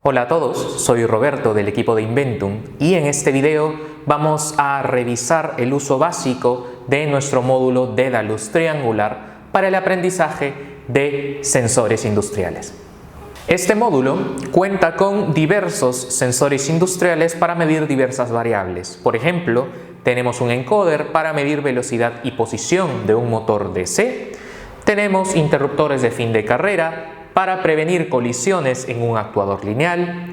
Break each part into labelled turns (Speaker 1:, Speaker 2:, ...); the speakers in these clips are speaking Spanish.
Speaker 1: Hola a todos, soy Roberto del equipo de Inventum y en este video vamos a revisar el uso básico de nuestro módulo Dedalus triangular para el aprendizaje de sensores industriales. Este módulo cuenta con diversos sensores industriales para medir diversas variables. Por ejemplo, tenemos un encoder para medir velocidad y posición de un motor DC, tenemos interruptores de fin de carrera para prevenir colisiones en un actuador lineal.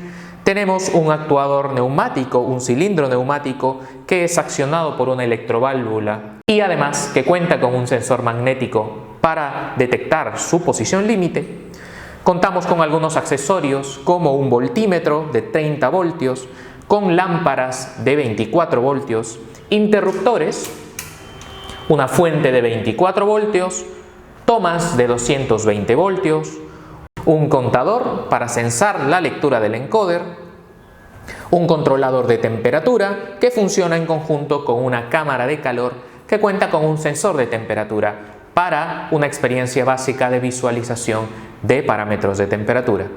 Speaker 1: Tenemos un actuador neumático, un cilindro neumático que es accionado por una electroválvula y además que cuenta con un sensor magnético para detectar su posición límite. Contamos con algunos accesorios como un voltímetro de 30 voltios, con lámparas de 24 voltios, interruptores, una fuente de 24 voltios, tomas de 220 voltios, un contador para censar la lectura del encoder, un controlador de temperatura que funciona en conjunto con una cámara de calor que cuenta con un sensor de temperatura para una experiencia básica de visualización de parámetros de temperatura.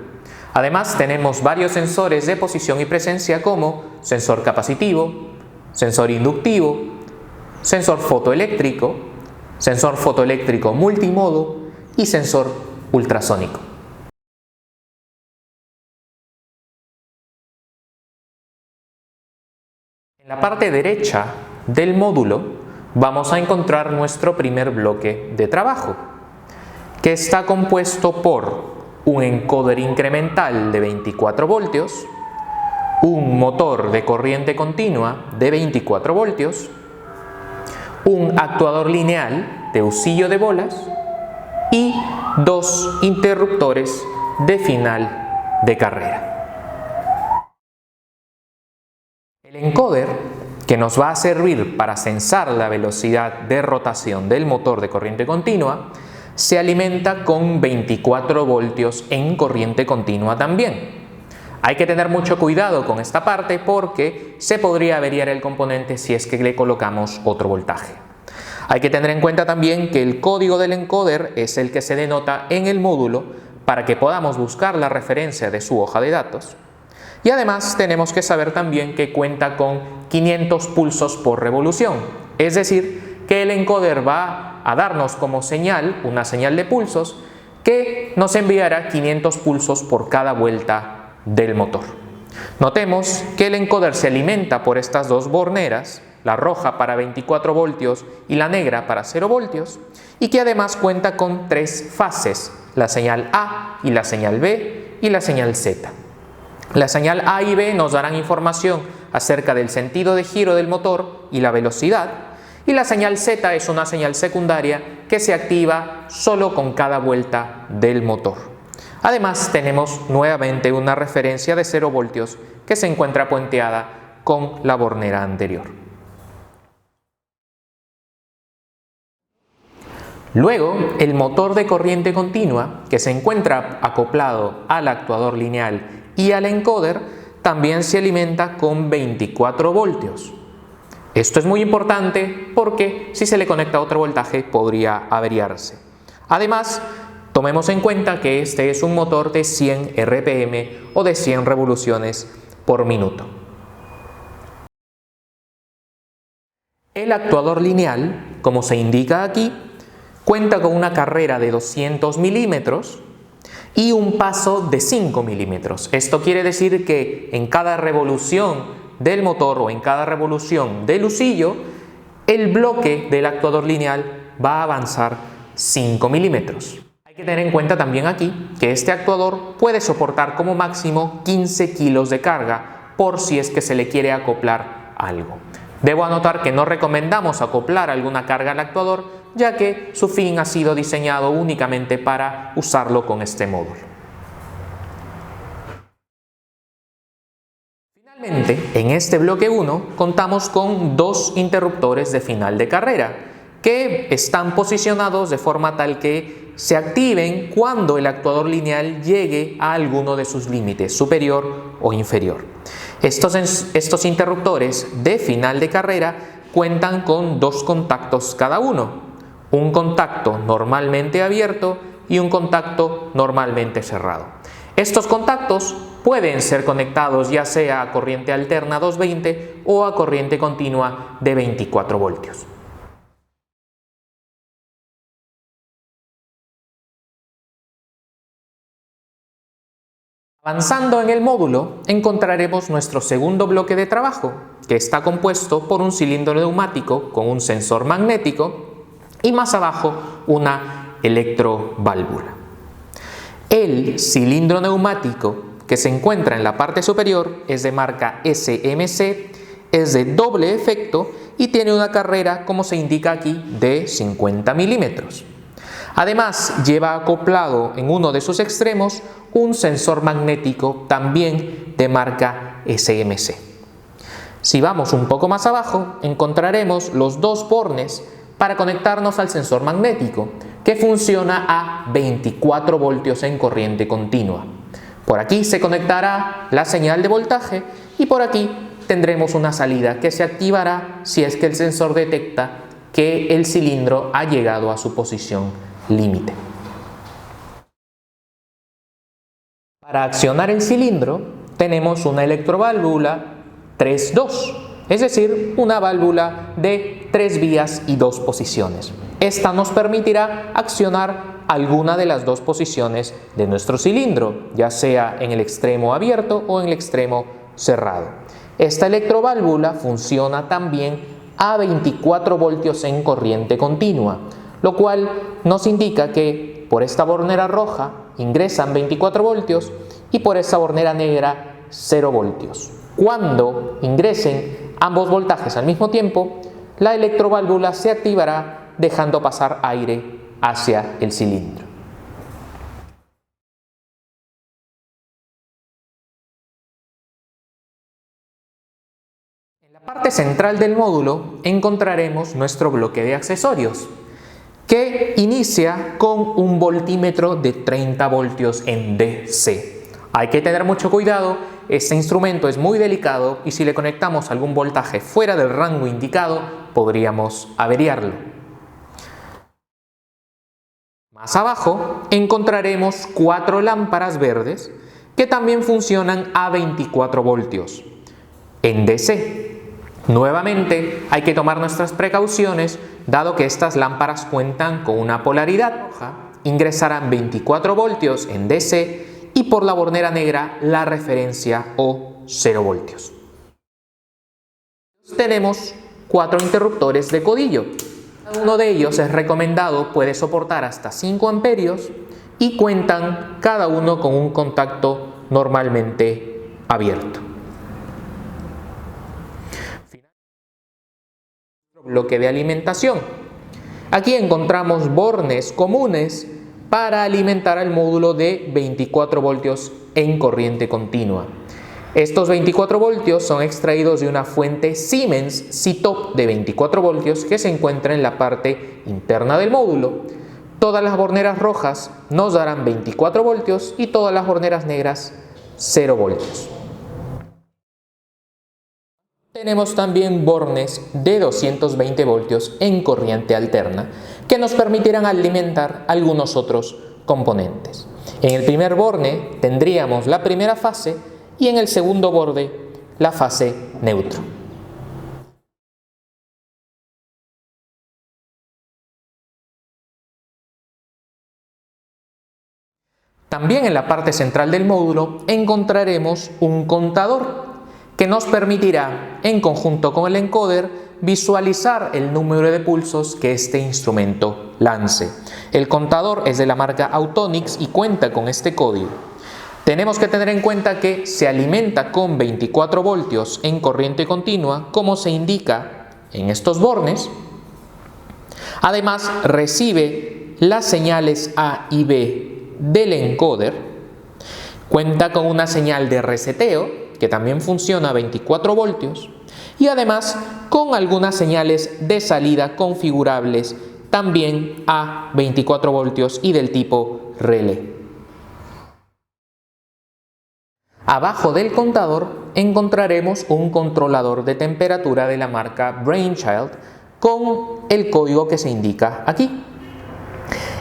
Speaker 1: Además tenemos varios sensores de posición y presencia como sensor capacitivo, sensor inductivo, sensor fotoeléctrico multimodo y sensor ultrasónico. En la parte derecha del módulo vamos a encontrar nuestro primer bloque de trabajo, que está compuesto por un encoder incremental de 24 voltios, un motor de corriente continua de 24 voltios, un actuador lineal de husillo de bolas y dos interruptores de final de carrera. El encoder, que nos va a servir para censar la velocidad de rotación del motor de corriente continua, se alimenta con 24 voltios en corriente continua también. Hay que tener mucho cuidado con esta parte porque se podría averiar el componente si es que le colocamos otro voltaje. Hay que tener en cuenta también que el código del encoder es el que se denota en el módulo para que podamos buscar la referencia de su hoja de datos. Y además tenemos que saber también que cuenta con 500 pulsos por revolución, es decir, que el encoder va a darnos como señal, una señal de pulsos, que nos enviará 500 pulsos por cada vuelta del motor. Notemos que el encoder se alimenta por estas dos borneras, la roja para 24 voltios y la negra para 0 voltios, y que además cuenta con tres fases, la señal A y la señal B y la señal Z. La señal A y B nos darán información acerca del sentido de giro del motor y la velocidad, y la señal Z es una señal secundaria que se activa solo con cada vuelta del motor. Además tenemos nuevamente una referencia de 0 voltios que se encuentra puenteada con la bornera anterior. Luego, el motor de corriente continua, que se encuentra acoplado al actuador lineal y al encoder, también se alimenta con 24 voltios. Esto es muy importante porque si se le conecta otro voltaje podría averiarse. Además, tomemos en cuenta que este es un motor de 100 RPM o de 100 revoluciones por minuto. El actuador lineal, como se indica aquí, cuenta con una carrera de 200 milímetros y un paso de 5 milímetros. Esto quiere decir que en cada revolución del motor o en cada revolución del husillo, el bloque del actuador lineal va a avanzar 5 milímetros. Hay que tener en cuenta también aquí que este actuador puede soportar como máximo 15 kilos de carga por si es que se le quiere acoplar algo. Debo anotar que no recomendamos acoplar alguna carga al actuador, ya que su fin ha sido diseñado únicamente para usarlo con este módulo. Finalmente, en este bloque 1 contamos con dos interruptores de final de carrera que están posicionados de forma tal que se activen cuando el actuador lineal llegue a alguno de sus límites, superior o inferior. Estos interruptores de final de carrera cuentan con dos contactos cada uno, un contacto normalmente abierto y un contacto normalmente cerrado. Estos contactos pueden ser conectados ya sea a corriente alterna 220 o a corriente continua de 24 voltios. Avanzando en el módulo, encontraremos nuestro segundo bloque de trabajo, que está compuesto por un cilindro neumático con un sensor magnético y más abajo una electroválvula. El cilindro neumático que se encuentra en la parte superior es de marca SMC, es de doble efecto y tiene una carrera, como se indica aquí, de 50 milímetros. Además, lleva acoplado en uno de sus extremos un sensor magnético también de marca SMC. Si vamos un poco más abajo, encontraremos los dos bornes para conectarnos al sensor magnético, que funciona a 24 voltios en corriente continua. Por aquí se conectará la señal de voltaje y por aquí tendremos una salida que se activará si es que el sensor detecta que el cilindro ha llegado a su posición límite. Para accionar el cilindro tenemos una electroválvula 3-2, es decir, una válvula de 3 vías y 2 posiciones. Esta nos permitirá accionar alguna de las dos posiciones de nuestro cilindro, ya sea en el extremo abierto o en el extremo cerrado. Esta electroválvula funciona también a 24 voltios en corriente continua, lo cual nos indica que por esta bornera roja ingresan 24 voltios y por esta bornera negra 0 voltios. Cuando ingresen ambos voltajes al mismo tiempo, la electroválvula se activará dejando pasar aire hacia el cilindro. En la parte central del módulo encontraremos nuestro bloque de accesorios, que inicia con un voltímetro de 30 voltios en DC. Hay que tener mucho cuidado, este instrumento es muy delicado y si le conectamos algún voltaje fuera del rango indicado, podríamos averiarlo. Más abajo encontraremos 4 lámparas verdes que también funcionan a 24 voltios en DC. Nuevamente hay que tomar nuestras precauciones, dado que estas lámparas cuentan con una polaridad roja, ingresarán 24 voltios en DC y por la bornera negra la referencia o 0 voltios. Tenemos 4 interruptores de codillo. Cada uno de ellos es recomendado, puede soportar hasta 5 amperios y cuentan cada uno con un contacto normalmente abierto. Bloque de alimentación. Aquí encontramos bornes comunes para alimentar al módulo de 24 voltios en corriente continua. Estos 24 voltios son extraídos de una fuente Siemens C-Top de 24 voltios que se encuentra en la parte interna del módulo. Todas las borneras rojas nos darán 24 voltios y todas las borneras negras 0 voltios. Tenemos también bornes de 220 voltios en corriente alterna que nos permitirán alimentar algunos otros componentes. En el primer borne tendríamos la primera fase y en el segundo borde la fase neutro. También en la parte central del módulo encontraremos un contador que nos permitirá, en conjunto con el encoder, visualizar el número de pulsos que este instrumento lance. El contador es de la marca Autonix y cuenta con este código. Tenemos que tener en cuenta que se alimenta con 24 voltios en corriente continua, como se indica en estos bornes. Además, recibe las señales A y B del encoder. Cuenta con una señal de reseteo, que también funciona a 24 voltios, y además con algunas señales de salida configurables también a 24 voltios y del tipo relé. Abajo del contador encontraremos un controlador de temperatura de la marca Brainchild con el código que se indica aquí.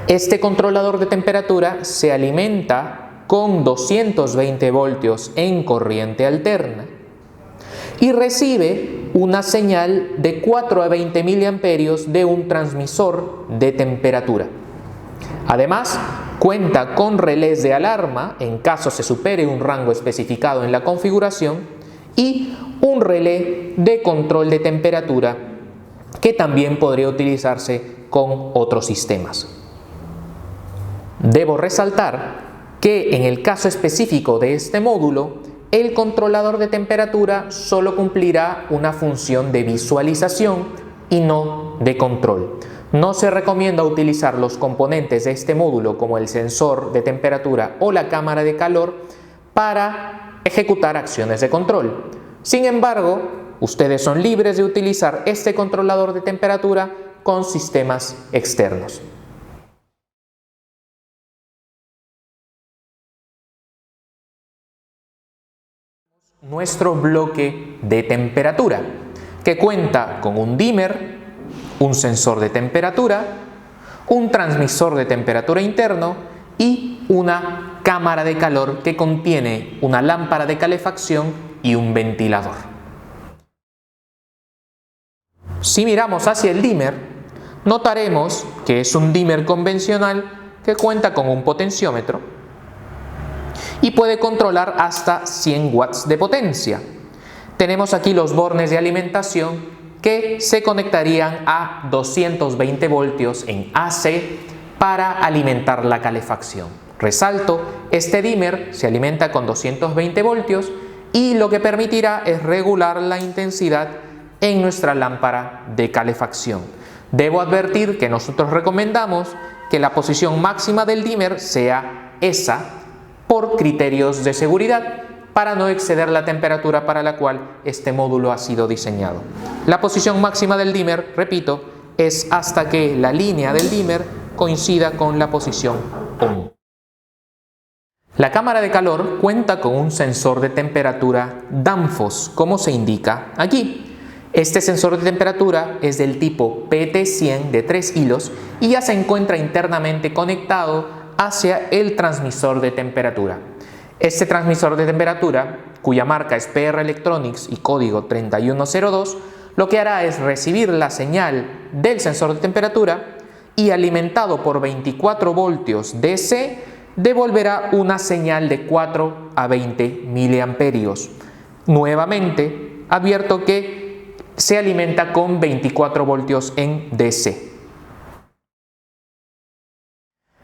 Speaker 1: Este controlador de temperatura se alimenta con 220 voltios en corriente alterna y recibe una señal de 4 a 20 miliamperios de un transmisor de temperatura. Además, cuenta con relés de alarma en caso se supere un rango especificado en la configuración y un relé de control de temperatura que también podría utilizarse con otros sistemas. Debo resaltar que en el caso específico de este módulo, el controlador de temperatura solo cumplirá una función de visualización y no de control. No se recomienda utilizar los componentes de este módulo como el sensor de temperatura o la cámara de calor para ejecutar acciones de control. Sin embargo, ustedes son libres de utilizar este controlador de temperatura con sistemas externos. Nuestro bloque de temperatura, que cuenta con un dimmer, un sensor de temperatura, un transmisor de temperatura interno y una cámara de calor que contiene una lámpara de calefacción y un ventilador. Si miramos hacia el dimmer, notaremos que es un dimmer convencional que cuenta con un potenciómetro y puede controlar hasta 100 watts de potencia. Tenemos aquí los bornes de alimentación que se conectarían a 220 voltios en AC para alimentar la calefacción. Resalto, este dimmer se alimenta con 220 voltios y lo que permitirá es regular la intensidad en nuestra lámpara de calefacción. Debo advertir que nosotros recomendamos que la posición máxima del dimmer sea esa por criterios de seguridad para no exceder la temperatura para la cual este módulo ha sido diseñado. La posición máxima del dimmer, repito, es hasta que la línea del dimmer coincida con la posición ON. La cámara de calor cuenta con un sensor de temperatura Danfoss, como se indica aquí. Este sensor de temperatura es del tipo PT100 de 3 hilos y ya se encuentra internamente conectado hacia el transmisor de temperatura. Este transmisor de temperatura, cuya marca es PR Electronics y código 3102, lo que hará es recibir la señal del sensor de temperatura y alimentado por 24 voltios DC, devolverá una señal de 4 a 20 miliamperios. Nuevamente, advierto que se alimenta con 24 voltios en DC.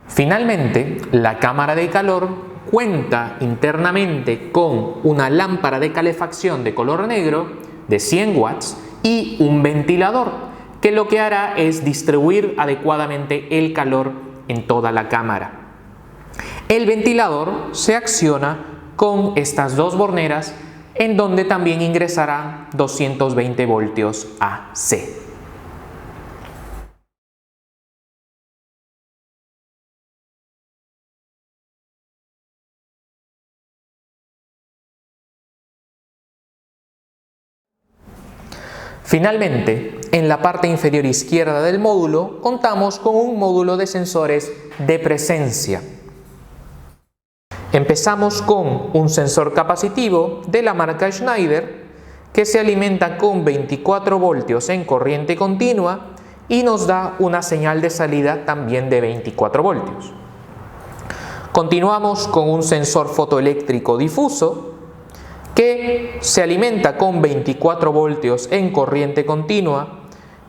Speaker 1: Finalmente, la cámara de calor cuenta internamente con una lámpara de calefacción de color negro de 100 watts y un ventilador que lo que hará es distribuir adecuadamente el calor en toda la cámara. El ventilador se acciona con estas dos borneras en donde también ingresará 220 voltios AC. Finalmente, en la parte inferior izquierda del módulo contamos con un módulo de sensores de presencia. Empezamos con un sensor capacitivo de la marca Schneider que se alimenta con 24 voltios en corriente continua y nos da una señal de salida también de 24 voltios. Continuamos con un sensor fotoeléctrico difuso que se alimenta con 24 voltios en corriente continua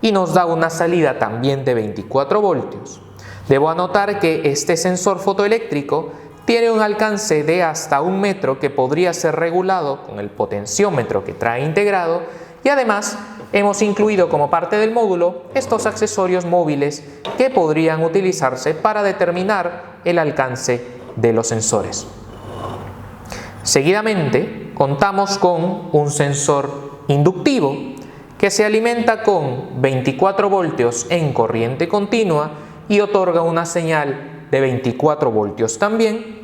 Speaker 1: y nos da una salida también de 24 voltios. Debo anotar que este sensor fotoeléctrico tiene un alcance de hasta 1 metro que podría ser regulado con el potenciómetro que trae integrado y además hemos incluido como parte del módulo estos accesorios móviles que podrían utilizarse para determinar el alcance de los sensores. Seguidamente, contamos con un sensor inductivo que se alimenta con 24 voltios en corriente continua y otorga una señal de 24 voltios también.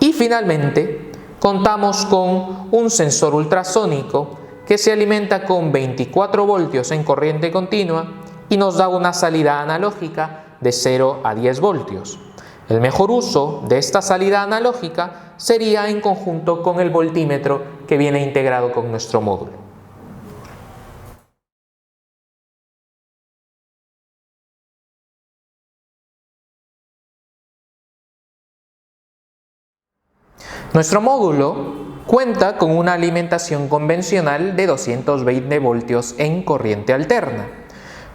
Speaker 1: Y finalmente, contamos con un sensor ultrasónico que se alimenta con 24 voltios en corriente continua y nos da una salida analógica de 0 a 10 voltios. El mejor uso de esta salida analógica sería en conjunto con el voltímetro que viene integrado con nuestro módulo. Nuestro módulo cuenta con una alimentación convencional de 220 voltios en corriente alterna.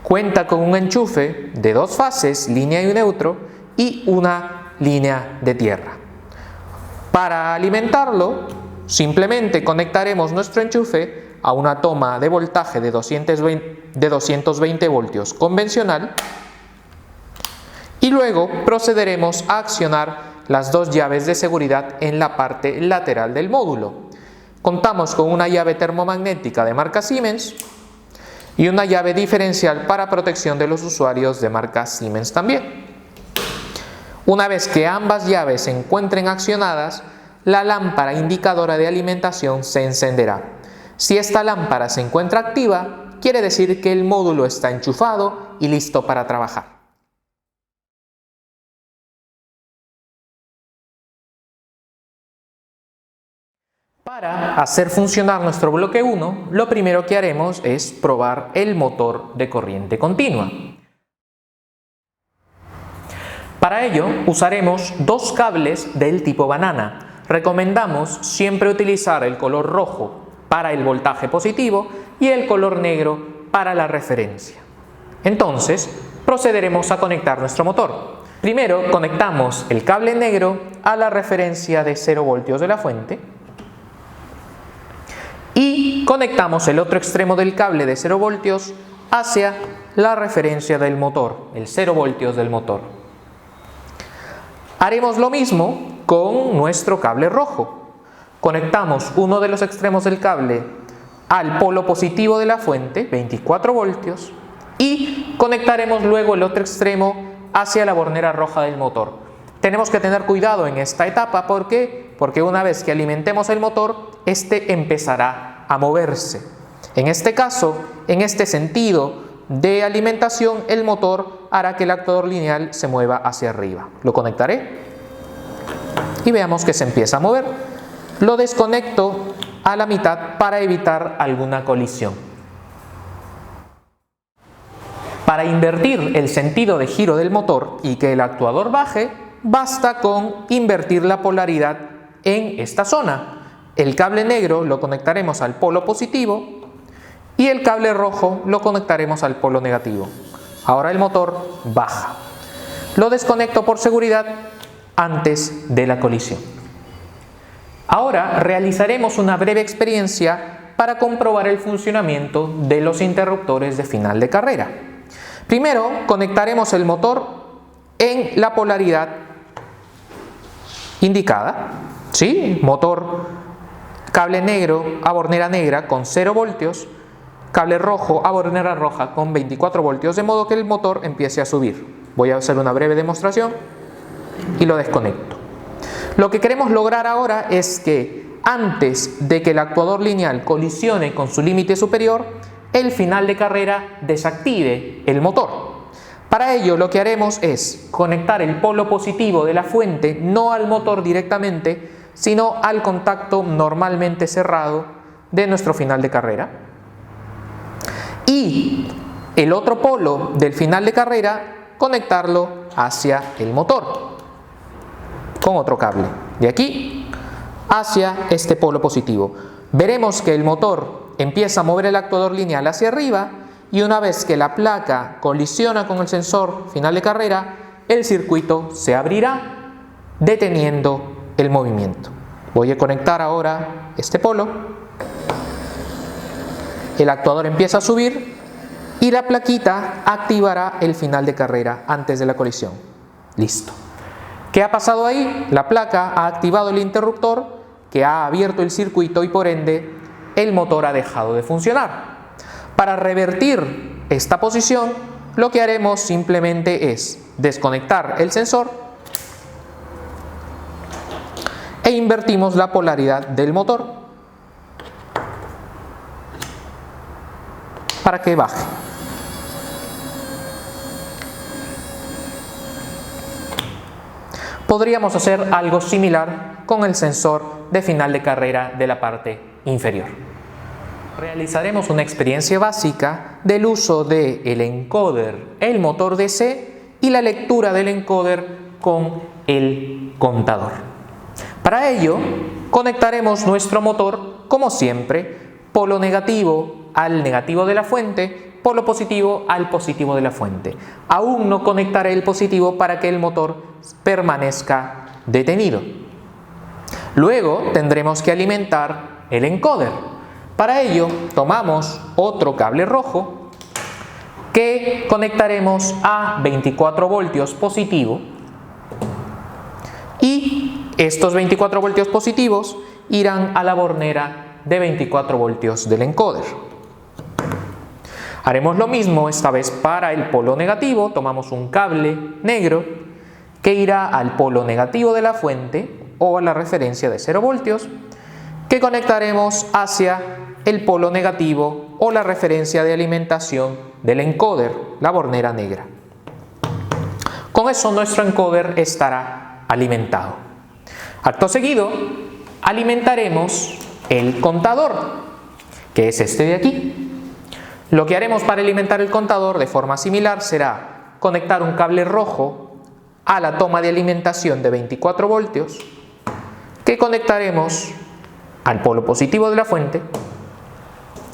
Speaker 1: Cuenta con un enchufe de 2 fases, línea y neutro, y una línea de tierra. Para alimentarlo, simplemente conectaremos nuestro enchufe a una toma de voltaje de 220 voltios convencional y luego procederemos a accionar las 2 llaves de seguridad en la parte lateral del módulo. Contamos con una llave termomagnética de marca Siemens y una llave diferencial para protección de los usuarios de marca Siemens también. Una vez que ambas llaves se encuentren accionadas, la lámpara indicadora de alimentación se encenderá. Si esta lámpara se encuentra activa, quiere decir que el módulo está enchufado y listo para trabajar. Para hacer funcionar nuestro bloque 1, lo primero que haremos es probar el motor de corriente continua. Para ello usaremos 2 cables del tipo banana. Recomendamos siempre utilizar el color rojo para el voltaje positivo y el color negro para la referencia. Entonces procederemos a conectar nuestro motor. Primero conectamos el cable negro a la referencia de 0 voltios de la fuente y conectamos el otro extremo del cable de 0 voltios hacia la referencia del motor, el 0 voltios del motor. Haremos lo mismo con nuestro cable rojo. Conectamos uno de los extremos del cable al polo positivo de la fuente, 24 voltios, y conectaremos luego el otro extremo hacia la bornera roja del motor. Tenemos que tener cuidado en esta etapa, ¿por qué? Porque una vez que alimentemos el motor, este empezará a moverse. En este caso, en este sentido de alimentación, el motor hará que el actuador lineal se mueva hacia arriba. Lo conectaré y veamos que se empieza a mover. Lo desconecto a la mitad para evitar alguna colisión. Para invertir el sentido de giro del motor y que el actuador baje, basta con invertir la polaridad en esta zona. El cable negro lo conectaremos al polo positivo y el cable rojo lo conectaremos al polo negativo. Ahora el motor baja. Lo desconecto por seguridad antes de la colisión. Ahora realizaremos una breve experiencia para comprobar el funcionamiento de los interruptores de final de carrera. Primero conectaremos el motor en la polaridad indicada, ¿sí? Motor, cable negro a bornera negra con 0 voltios, cable rojo a bornera roja con 24 voltios, de modo que el motor empiece a subir. Voy a hacer una breve demostración y lo desconecto. Lo que queremos lograr ahora es que antes de que el actuador lineal colisione con su límite superior, el final de carrera desactive el motor. Para ello lo que haremos es conectar el polo positivo de la fuente no al motor directamente, sino al contacto normalmente cerrado de nuestro final de carrera. Y el otro polo del final de carrera conectarlo hacia el motor con otro cable, de aquí hacia este polo positivo. Veremos que el motor empieza a mover el actuador lineal hacia arriba y una vez que la placa colisiona con el sensor final de carrera, el circuito se abrirá deteniendo el movimiento. Voy a conectar ahora este polo. El actuador empieza a subir y la plaquita activará el final de carrera antes de la colisión. Listo. ¿Qué ha pasado ahí? La placa ha activado el interruptor que ha abierto el circuito y por ende el motor ha dejado de funcionar. Para revertir esta posición, lo que haremos simplemente es desconectar el sensor e invertimos la polaridad del motor para que baje. Podríamos hacer algo similar con el sensor de final de carrera de la parte inferior. Realizaremos una experiencia básica del uso del encoder, el motor DC y la lectura del encoder con el contador. Para ello, conectaremos nuestro motor, como siempre, polo negativo al negativo de la fuente, polo positivo al positivo de la fuente. Aún no conectaré el positivo para que el motor permanezca detenido. Luego tendremos que alimentar el encoder. Para ello tomamos otro cable rojo que conectaremos a 24 voltios positivo y estos 24 voltios positivos irán a la bornera de 24 voltios del encoder. Haremos lo mismo esta vez para el polo negativo. Tomamos un cable negro que irá al polo negativo de la fuente o a la referencia de 0 voltios que conectaremos hacia el polo negativo o la referencia de alimentación del encoder, la bornera negra. Con eso nuestro encoder estará alimentado. Acto seguido, alimentaremos el contador, que es este de aquí. Lo que haremos para alimentar el contador de forma similar será conectar un cable rojo a la toma de alimentación de 24 voltios que conectaremos al polo positivo de la fuente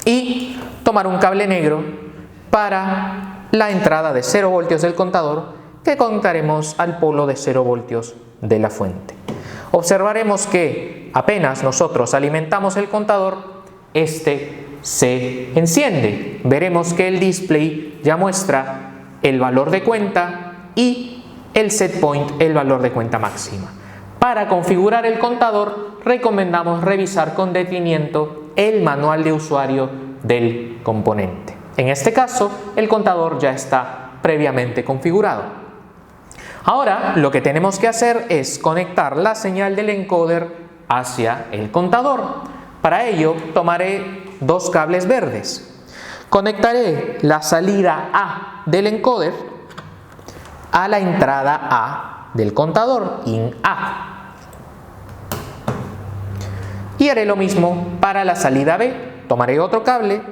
Speaker 1: y tomar un cable negro para la entrada de 0 voltios del contador que conectaremos al polo de 0 voltios de la fuente. Observaremos que apenas nosotros alimentamos el contador, este se enciende. Veremos que el display ya muestra el valor de cuenta y el set point, el valor de cuenta máxima. Para configurar el contador recomendamos revisar con detenimiento el manual de usuario del componente. En este caso, el contador ya está previamente configurado. Ahora, lo que tenemos que hacer es conectar la señal del encoder hacia el contador. Para ello, tomaré dos cables verdes. Conectaré la salida A del encoder a la entrada A del contador, IN A. Y haré lo mismo para la salida B. Tomaré otro cable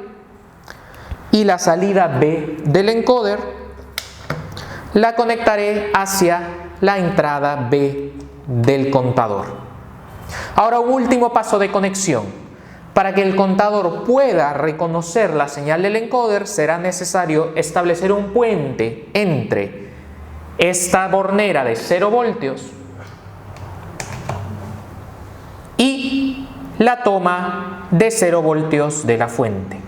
Speaker 1: y la salida B del encoder la conectaré hacia la entrada B del contador. Ahora un último paso de conexión. Para que el contador pueda reconocer la señal del encoder será necesario establecer un puente entre esta bornera de 0 voltios y la toma de 0 voltios de la fuente.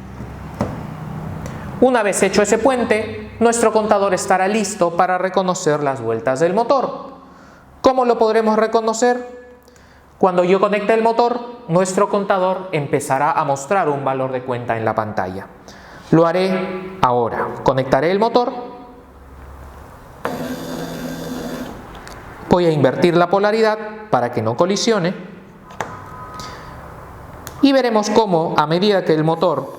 Speaker 1: Una vez hecho ese puente, nuestro contador estará listo para reconocer las vueltas del motor. ¿Cómo lo podremos reconocer? Cuando yo conecte el motor, nuestro contador empezará a mostrar un valor de cuenta en la pantalla. Lo haré ahora. Conectaré el motor. Voy a invertir la polaridad para que no colisione. Y veremos cómo, a medida que el motor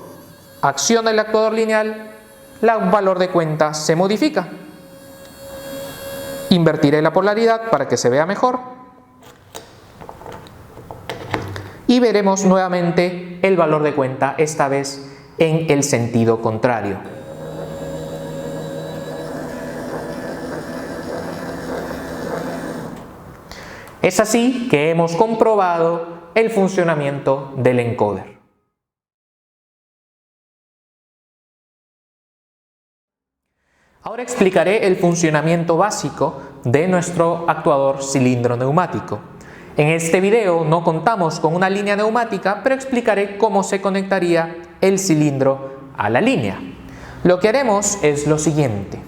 Speaker 1: acciona el actuador lineal, el valor de cuenta se modifica. Invertiré la polaridad para que se vea mejor. Y veremos nuevamente el valor de cuenta, esta vez en el sentido contrario. Es así que hemos comprobado el funcionamiento del encoder. Ahora explicaré el funcionamiento básico de nuestro actuador cilindro neumático. En este video no contamos con una línea neumática, pero explicaré cómo se conectaría el cilindro a la línea. Lo que haremos es lo siguiente.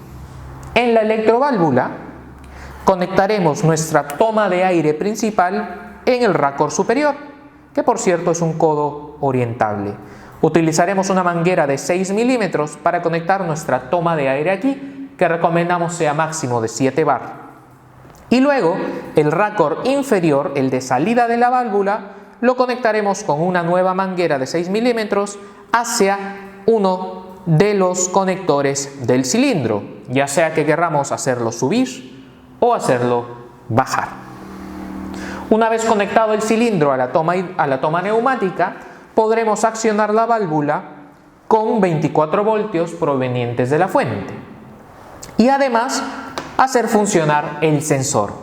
Speaker 1: En la electroválvula conectaremos nuestra toma de aire principal en el racor superior, que por cierto es un codo orientable. Utilizaremos una manguera de 6 milímetros para conectar nuestra toma de aire aquí, que recomendamos sea máximo de 7 bar. Y luego el racor inferior, el de salida de la válvula, lo conectaremos con una nueva manguera de 6 milímetros hacia uno de los conectores del cilindro, ya sea que querramos hacerlo subir o hacerlo bajar. Una vez conectado el cilindro a la toma neumática, podremos accionar la válvula con 24 voltios provenientes de la fuente y además hacer funcionar el sensor.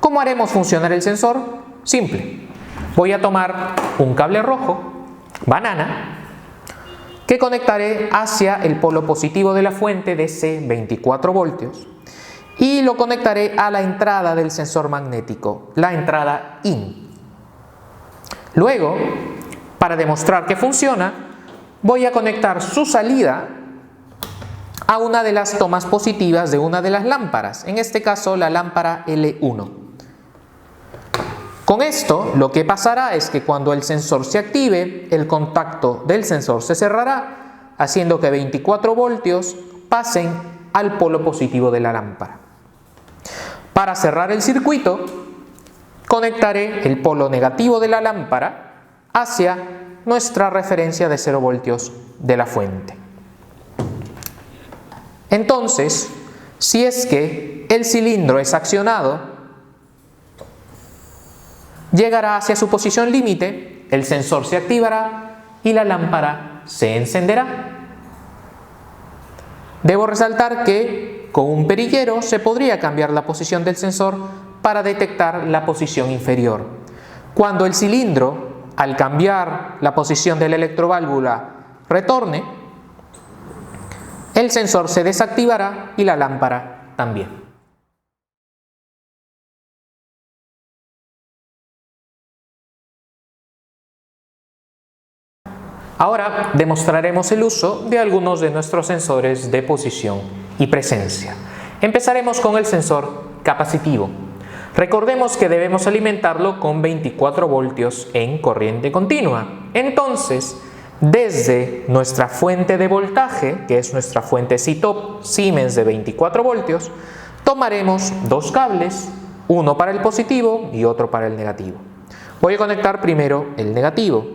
Speaker 1: ¿Cómo haremos funcionar el sensor? Simple. Voy a tomar un cable rojo, banana, que conectaré hacia el polo positivo de la fuente de ese 24 voltios y lo conectaré a la entrada del sensor magnético, la entrada IN. Luego, para demostrar que funciona, voy a conectar su salida a una de las tomas positivas de una de las lámparas, en este caso la lámpara L1. Con esto, lo que pasará es que cuando el sensor se active, el contacto del sensor se cerrará, haciendo que 24 voltios pasen al polo positivo de la lámpara. Para cerrar el circuito, conectaré el polo negativo de la lámpara hacia nuestra referencia de 0 voltios de la fuente. Entonces, si es que el cilindro es accionado, llegará hacia su posición límite, el sensor se activará y la lámpara se encenderá. Debo resaltar que con un perillero se podría cambiar la posición del sensor para detectar la posición inferior. Cuando el cilindro, al cambiar la posición de la electroválvula, retorne, el sensor se desactivará y la lámpara también. Ahora demostraremos el uso de algunos de nuestros sensores de posición y presencia. Empezaremos con el sensor capacitivo. Recordemos que debemos alimentarlo con 24 voltios en corriente continua. Entonces, desde nuestra fuente de voltaje, que es nuestra fuente C-top Siemens de 24 voltios, tomaremos dos cables, uno para el positivo y otro para el negativo. Voy a conectar primero el negativo.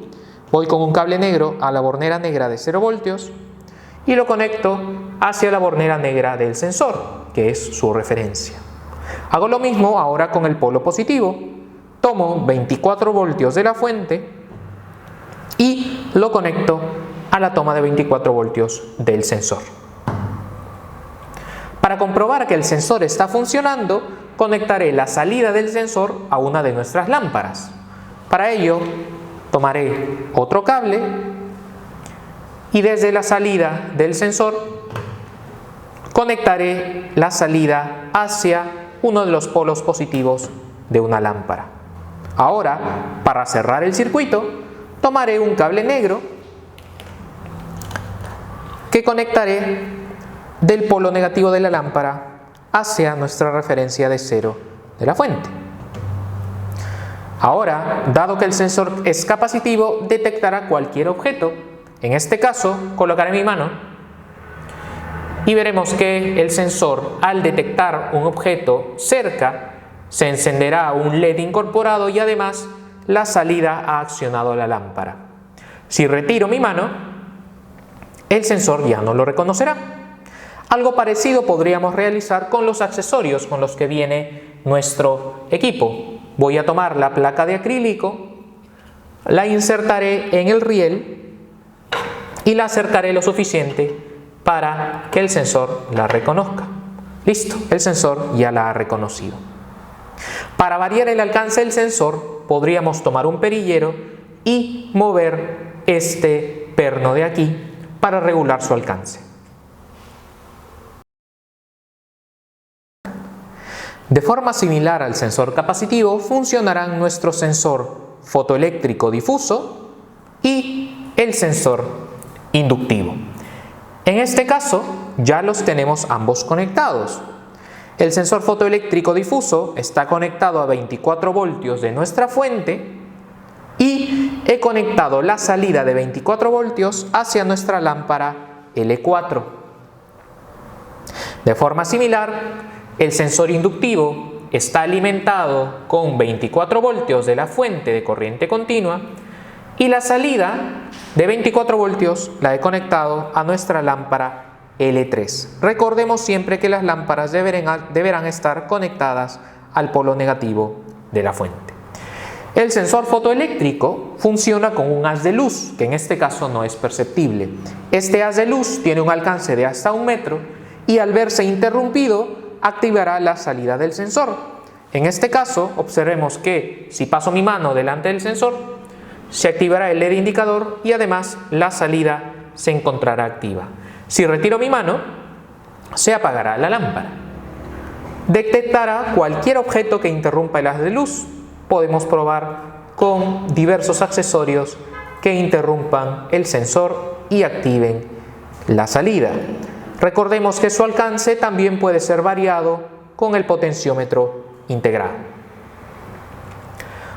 Speaker 1: Voy con un cable negro a la bornera negra de 0 voltios y lo conecto hacia la bornera negra del sensor, que es su referencia. Hago lo mismo ahora con el polo positivo. Tomo 24 voltios de la fuente y lo conecto a la toma de 24 voltios del sensor. Para comprobar que el sensor está funcionando, conectaré la salida del sensor a una de nuestras lámparas. Para ello, tomaré otro cable y desde la salida del sensor conectaré la salida hacia uno de los polos positivos de una lámpara. Ahora, para cerrar el circuito, tomaré un cable negro que conectaré del polo negativo de la lámpara hacia nuestra referencia de 0 de la fuente. Ahora, dado que el sensor es capacitivo, detectará cualquier objeto. En este caso, colocaré mi mano y veremos que el sensor, al detectar un objeto cerca, se encenderá un LED incorporado y además la salida ha accionado la lámpara. Si retiro mi mano, el sensor ya no lo reconocerá. Algo parecido podríamos realizar con los accesorios con los que viene nuestro equipo. Voy a tomar la placa de acrílico, la insertaré en el riel y la acercaré lo suficiente para que el sensor la reconozca. Listo, el sensor ya la ha reconocido. Para variar el alcance del sensor, podríamos tomar un perillero y mover este perno de aquí para regular su alcance. De forma similar al sensor capacitivo, funcionarán nuestro sensor fotoeléctrico difuso y el sensor inductivo. En este caso, ya los tenemos ambos conectados. El sensor fotoeléctrico difuso está conectado a 24 voltios de nuestra fuente y he conectado la salida de 24 voltios hacia nuestra lámpara L4. De forma similar, el sensor inductivo está alimentado con 24 voltios de la fuente de corriente continua y la salida de 24 voltios la he conectado a nuestra lámpara L3. Recordemos siempre que las lámparas deberán estar conectadas al polo negativo de la fuente. El sensor fotoeléctrico funciona con un haz de luz, que en este caso no es perceptible. Este haz de luz tiene un alcance de hasta 1 metro y al verse interrumpido activará la salida del sensor. En este caso, observemos que si paso mi mano delante del sensor, se activará el LED indicador y además la salida se encontrará activa. Si retiro mi mano, se apagará la lámpara. Detectará cualquier objeto que interrumpa el haz de luz. Podemos probar con diversos accesorios que interrumpan el sensor y activen la salida. Recordemos que su alcance también puede ser variado con el potenciómetro integrado.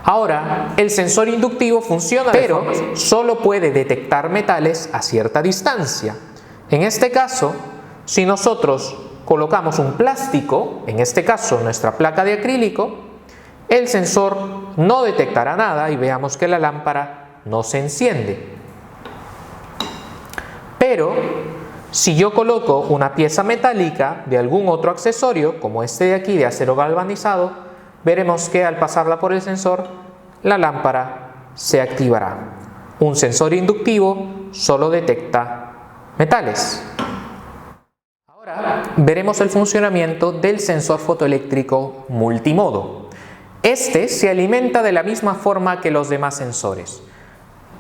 Speaker 1: Ahora, el sensor inductivo funciona, pero solo puede detectar metales a cierta distancia. En este caso, si nosotros colocamos un plástico, en este caso nuestra placa de acrílico, el sensor no detectará nada y veamos que la lámpara no se enciende. Pero si yo coloco una pieza metálica de algún otro accesorio, como este de aquí de acero galvanizado, veremos que al pasarla por el sensor, la lámpara se activará. Un sensor inductivo solo detecta metales. Ahora veremos el funcionamiento del sensor fotoeléctrico multimodo. Este se alimenta de la misma forma que los demás sensores.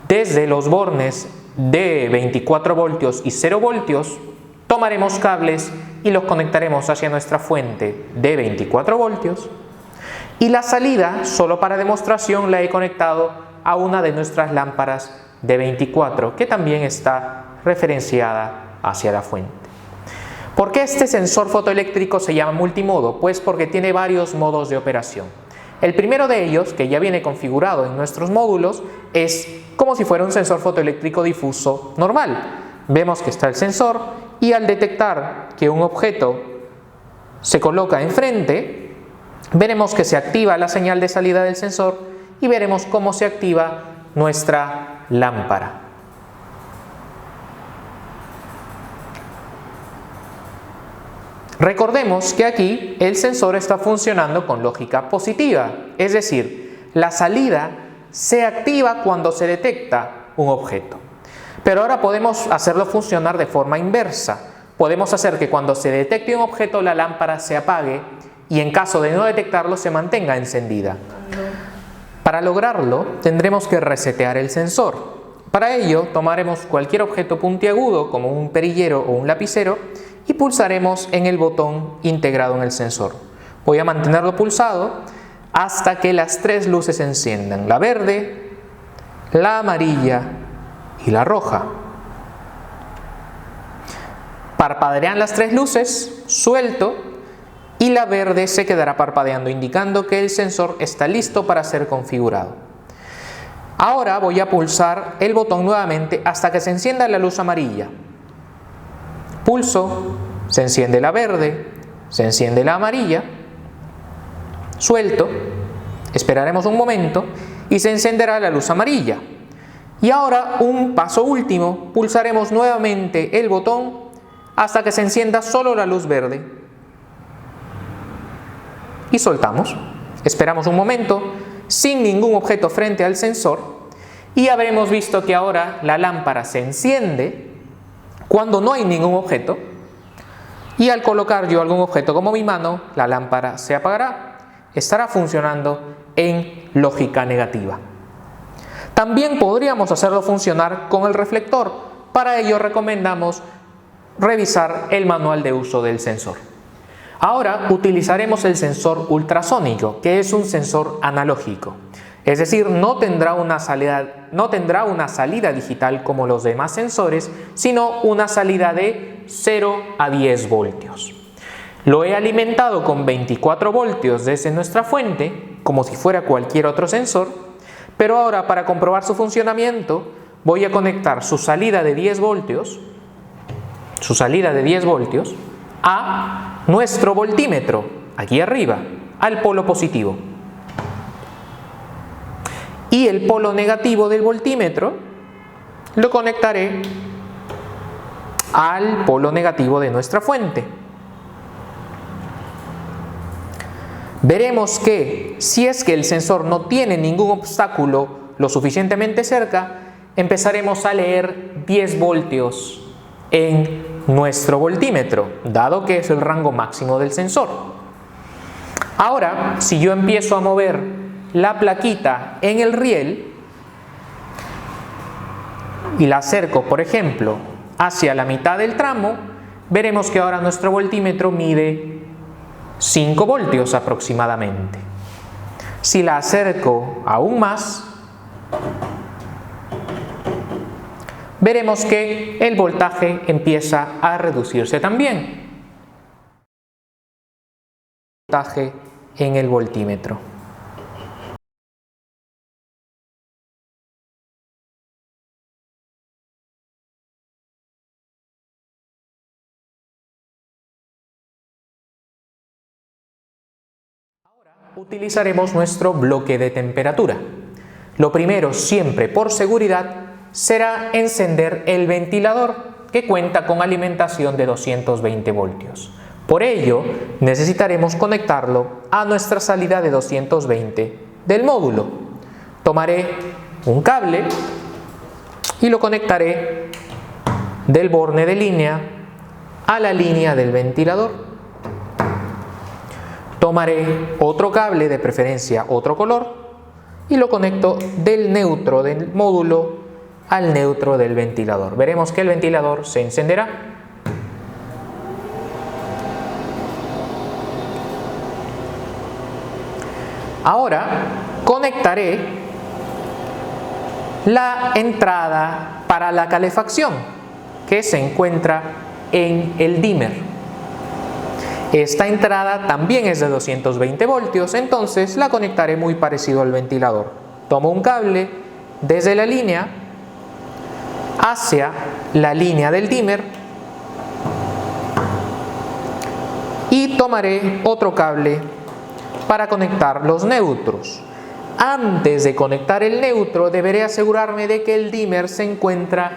Speaker 1: Desde los bornes de 24 voltios y 0 voltios, tomaremos cables y los conectaremos hacia nuestra fuente de 24 voltios. Y la salida, solo para demostración, la he conectado a una de nuestras lámparas de 24, que también está referenciada hacia la fuente. ¿Por qué este sensor fotoeléctrico se llama multimodo? Pues porque tiene varios modos de operación. El primero de ellos, que ya viene configurado en nuestros módulos, es como si fuera un sensor fotoeléctrico difuso normal. Vemos que está el sensor y al detectar que un objeto se coloca enfrente, veremos que se activa la señal de salida del sensor y veremos cómo se activa nuestra lámpara. Recordemos que aquí el sensor está funcionando con lógica positiva, es decir, la salida se activa cuando se detecta un objeto. Pero ahora podemos hacerlo funcionar de forma inversa. Podemos hacer que cuando se detecte un objeto la lámpara se apague y en caso de no detectarlo se mantenga encendida. Para lograrlo tendremos que resetear el sensor. Para ello tomaremos cualquier objeto puntiagudo como un perillero o un lapicero y pulsaremos en el botón integrado en el sensor. Voy a mantenerlo pulsado hasta que las 3 luces se enciendan: la verde, la amarilla y la roja. Parpadearán las 3 luces, suelto y la verde se quedará parpadeando, indicando que el sensor está listo para ser configurado. Ahora voy a pulsar el botón nuevamente hasta que se encienda la luz amarilla. Pulso, se enciende la verde, se enciende la amarilla, suelto, esperaremos un momento y se encenderá la luz amarilla. Y ahora un paso último, pulsaremos nuevamente el botón hasta que se encienda solo la luz verde. Y soltamos, esperamos un momento sin ningún objeto frente al sensor y habremos visto que ahora la lámpara se enciende cuando no hay ningún objeto y al colocar yo algún objeto como mi mano, la lámpara se apagará, estará funcionando en lógica negativa. También podríamos hacerlo funcionar con el reflector. Para ello recomendamos revisar el manual de uso del sensor. Ahora utilizaremos el sensor ultrasónico, que es un sensor analógico. Es decir, no tendrá una salida digital como los demás sensores, sino una salida de 0 a 10 voltios. Lo he alimentado con 24 voltios desde nuestra fuente, como si fuera cualquier otro sensor, pero ahora para comprobar su funcionamiento voy a conectar su salida de 10 voltios, a nuestro voltímetro, aquí arriba, al polo positivo. Y el polo negativo del voltímetro lo conectaré al polo negativo de nuestra fuente. veremos que si es que el sensor no tiene ningún obstáculo lo suficientemente cerca, empezaremos a leer 10 voltios en nuestro voltímetro, dado que es el rango máximo del sensor. Ahora, si yo empiezo a mover la plaquita en el riel y la acerco, por ejemplo, hacia la mitad del tramo, veremos que ahora nuestro voltímetro mide 5 voltios aproximadamente. Si la acerco aún más, veremos que el voltaje empieza a reducirse también. Voltaje en el voltímetro. Utilizaremos nuestro bloque de temperatura. Lo primero, siempre por seguridad, será encender el ventilador, que cuenta con alimentación de 220 voltios. Por ello, necesitaremos conectarlo a nuestra salida de 220 del módulo. Tomaré un cable y lo conectaré del borne de línea a la línea del ventilador. Tomaré otro cable, de preferencia otro color, y lo conecto del neutro del módulo al neutro del ventilador. Veremos que el ventilador se encenderá. Ahora conectaré la entrada para la calefacción, que se encuentra en el dimmer. Esta entrada también es de 220 voltios, entonces la conectaré muy parecido al ventilador. Tomo un cable desde la línea hacia la línea del dimmer y tomaré otro cable para conectar los neutros. Antes de conectar el neutro, deberé asegurarme de que el dimmer se encuentra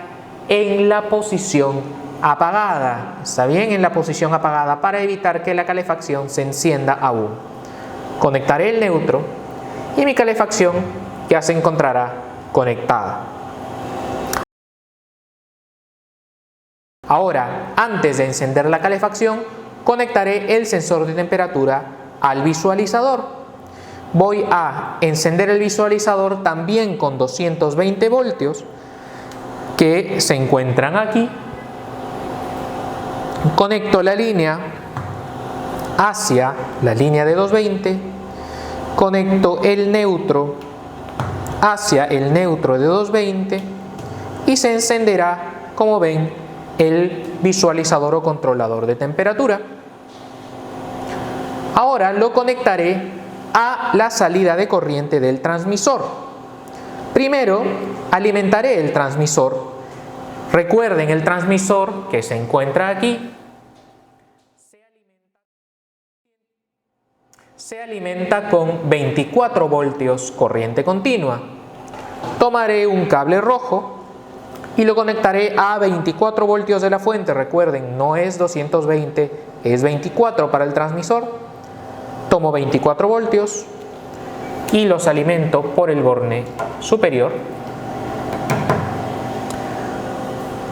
Speaker 1: en la posición apagada. Está bien, en la posición apagada, para evitar que la calefacción se encienda aún. Conectaré el neutro y mi calefacción ya se encontrará conectada. Ahora, antes de encender la calefacción, conectaré el sensor de temperatura al visualizador. Voy a encender el visualizador también con 220 voltios que se encuentran aquí. Conecto la línea hacia la línea de 220, conecto el neutro hacia el neutro de 220 y se encenderá, como ven, el visualizador o controlador de temperatura. Ahora lo conectaré a la salida de corriente del transmisor. Primero alimentaré el transmisor. Recuerden, el transmisor que se encuentra aquí se alimenta con 24 voltios corriente continua. Tomaré un cable rojo y lo conectaré a 24 voltios de la fuente. Recuerden, no es 220, es 24 para el transmisor. Tomo 24 voltios y los alimento por el borne superior.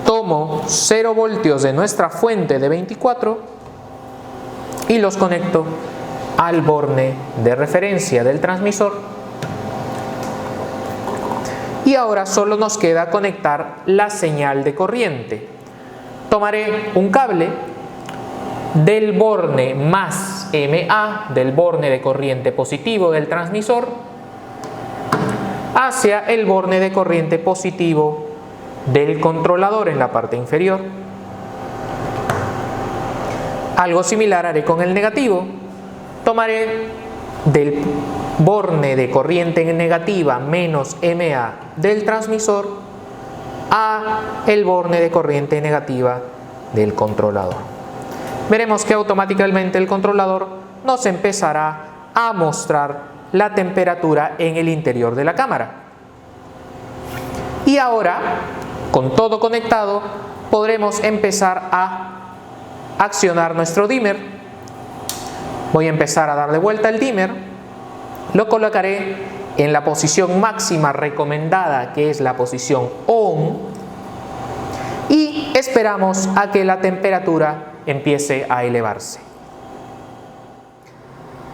Speaker 1: Tomo 0 voltios de nuestra fuente de 24 y los conecto al borne de referencia del transmisor. Y ahora solo nos queda conectar la señal de corriente. Tomaré un cable del borne más MA, del borne de corriente positivo del transmisor, hacia el borne de corriente positivo del controlador en la parte inferior. Algo similar haré con el negativo. Tomaré del borne de corriente negativa menos MA del transmisor a el borne de corriente negativa del controlador. Veremos que automáticamente el controlador nos empezará a mostrar la temperatura en el interior de la cámara. Y ahora, con todo conectado, podremos empezar a accionar nuestro dimmer. Voy a empezar a darle vuelta al dimmer, lo colocaré en la posición máxima recomendada, que es la posición ON, y esperamos a que la temperatura empiece a elevarse.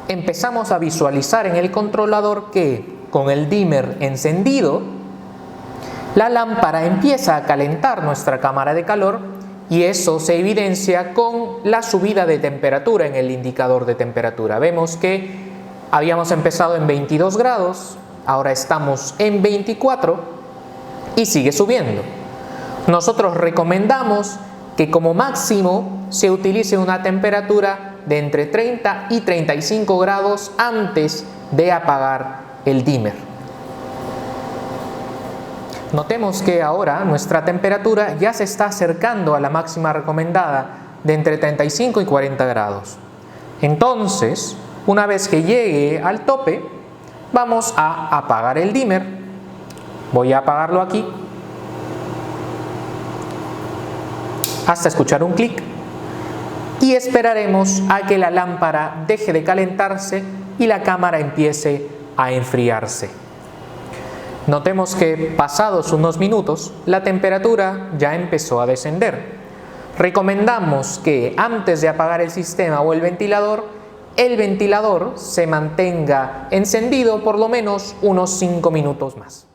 Speaker 1: Empezamos a visualizar en el controlador que con el dimmer encendido, la lámpara empieza a calentar nuestra cámara de calor y eso se evidencia con la subida de temperatura en el indicador de temperatura. Vemos que habíamos empezado en 22 grados, ahora estamos en 24 y sigue subiendo. Nosotros recomendamos que como máximo se utilice una temperatura de entre 30 y 35 grados antes de apagar el dimmer. Notemos que ahora nuestra temperatura ya se está acercando a la máxima recomendada de entre 35 y 40 grados. Entonces, una vez que llegue al tope, vamos a apagar el dimmer. Voy a apagarlo aquí hasta escuchar un clic y esperaremos a que la lámpara deje de calentarse y la cámara empiece a enfriarse. Notemos que pasados unos minutos la temperatura ya empezó a descender. Recomendamos que antes de apagar el sistema o el ventilador se mantenga encendido por lo menos unos 5 minutos más.